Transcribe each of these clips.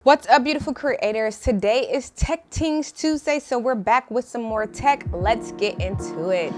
What's up, beautiful creators? Today is Tech Teens Tuesday, so we're back with some more tech. Let's get into it.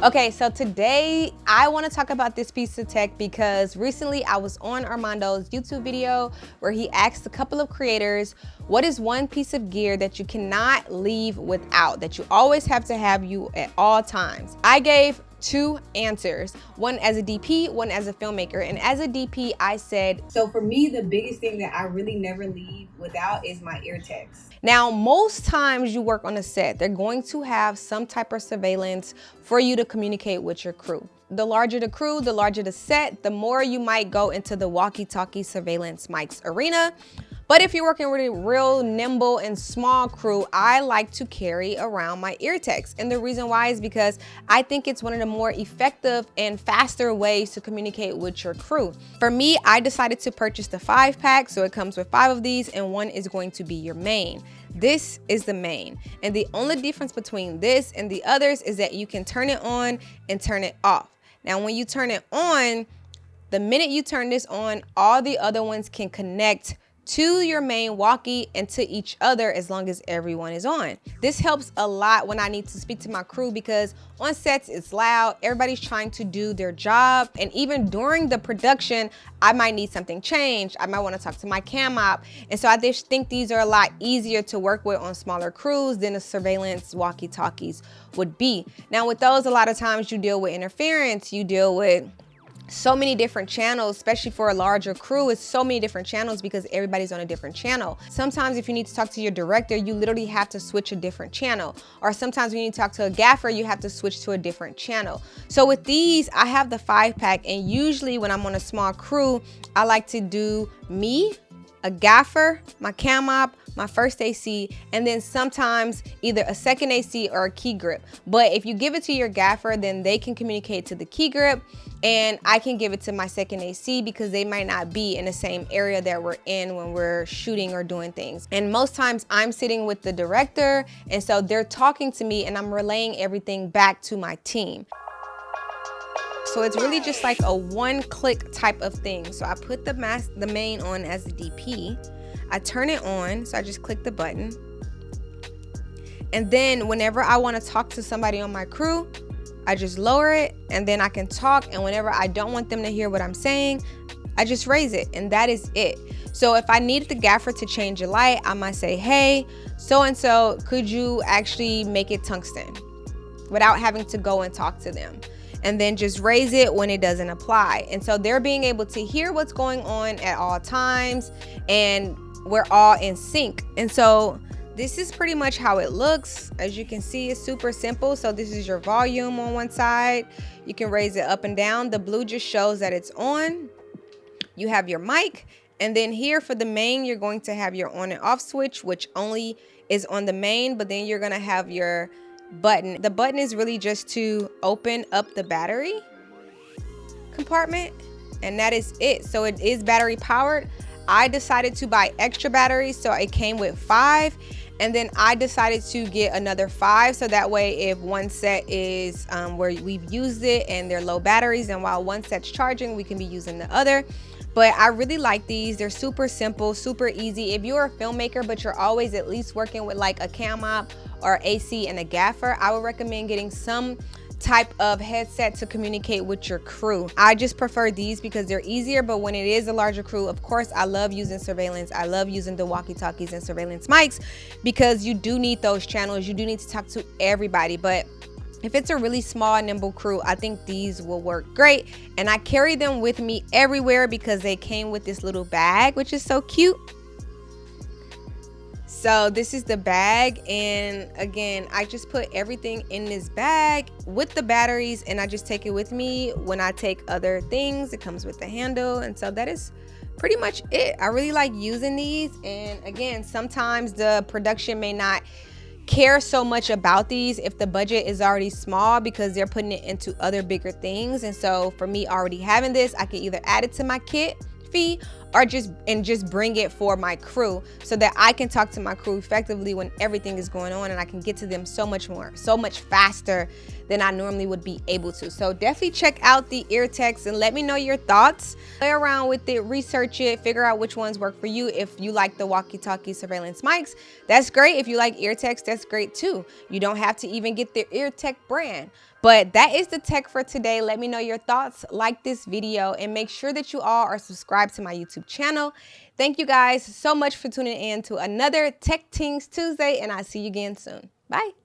Okay, so today I want to talk about this piece of tech because recently I was on Armando's YouTube video where he asked a couple of creators, what is one piece of gear that you cannot leave without, that you always have to have you at all times? I gave two answers, one as a DP, one as a filmmaker. And as a DP, I said, so for me, the biggest thing that I really never leave without is my eartecs. Now, most times you work on a set, they're going to have some type of surveillance for you to communicate with your crew. The larger the crew, the larger the set, the more you might go into the walkie-talkie surveillance mics arena. But if you're working with a real nimble and small crew, I like to carry around my eartecs. And the reason why is because I think it's one of the more effective and faster ways to communicate with your crew. For me, I decided to purchase the 5-pack, so it comes with 5 of these and one is going to be your main. This is the main. And the only difference between this and the others is that you can turn it on and turn it off. Now, when you turn it on, the minute you turn this on, all the other ones can connect to your main walkie and to each other as long as everyone is on. This helps a lot when I need to speak to my crew because on sets it's loud, everybody's trying to do their job, and even during the production I might need something changed. I might want to talk to my cam op, and so I just think these are a lot easier to work with on smaller crews than the surveillance walkie-talkies would be. Now with those, a lot of times you deal with interference, you deal with so many different channels, especially for a larger crew. It's so many different channels because everybody's on a different channel. Sometimes if you need to talk to your director, you literally have to switch a different channel. Or sometimes when you need to talk to a gaffer, you have to switch to a different channel. So with these, I have the 5-pack, and usually when I'm on a small crew, I like to do me, a gaffer, my cam op, my first AC, and then sometimes either a second AC or a key grip. But if you give it to your gaffer, then they can communicate to the key grip, and I can give it to my second AC because they might not be in the same area that we're in when we're shooting or doing things. And most times I'm sitting with the director, and so they're talking to me and I'm relaying everything back to my team. So it's really just like a one-click type of thing. So I put the main on as the DP. I turn it on, so I just click the button. And then whenever I want to talk to somebody on my crew, I just lower it and then I can talk. And whenever I don't want them to hear what I'm saying, I just raise it, and that is it. So if I needed the gaffer to change a light, I might say, hey, so-and-so, could you actually make it tungsten without having to go and talk to them? And then just raise it when it doesn't apply. And so they're being able to hear what's going on at all times, and we're all in sync. And so this is pretty much how it looks. As you can see, it's super simple. So this is your volume on one side. You can raise it up and down. The blue just shows that it's on. You have your mic. And then here for the main, you're going to have your on and off switch, which only is on the main, but then you're gonna have your button. The button is really just to open up the battery compartment, and that is it. So it is battery powered. I decided to buy extra batteries, so it came with 5, and then I decided to get another 5, so that way if one set is where we've used it and they're low batteries, and while one set's charging, we can be using the other. But I really like these. They're super simple, super easy. If you're a filmmaker but you're always at least working with like a cam op or AC and a gaffer, I would recommend getting some type of headset to communicate with your crew. I just prefer these because they're easier, but when it is a larger crew, of course, I love using surveillance. I love using the walkie-talkies and surveillance mics because you do need those channels. You do need to talk to everybody. But if it's a really small, nimble crew, I think these will work great. And I carry them with me everywhere because they came with this little bag, which is so cute. So this is the bag, and again, I just put everything in this bag with the batteries, and I just take it with me when I take other things. It comes with the handle, and so that is pretty much it. I really like using these, and again, sometimes the production may not care so much about these if the budget is already small because they're putting it into other bigger things. And so for me already having this, I can either add it to my kit fee or just bring it for my crew so that I can talk to my crew effectively when everything is going on, and I can get to them so much faster than I normally would be able to. So definitely check out the eartecs and let me know your thoughts. Play around with it, research it, figure out which ones work for you. If you like the walkie-talkie surveillance mics, that's great. If you like eartecs, that's great too. You don't have to even get the eartec brand. But that is the tech for today. Let me know your thoughts, like this video, and make sure that you all are subscribed to my YouTube channel. Thank you guys so much for tuning in to another Tech Things Tuesday, and I'll see you again soon. Bye.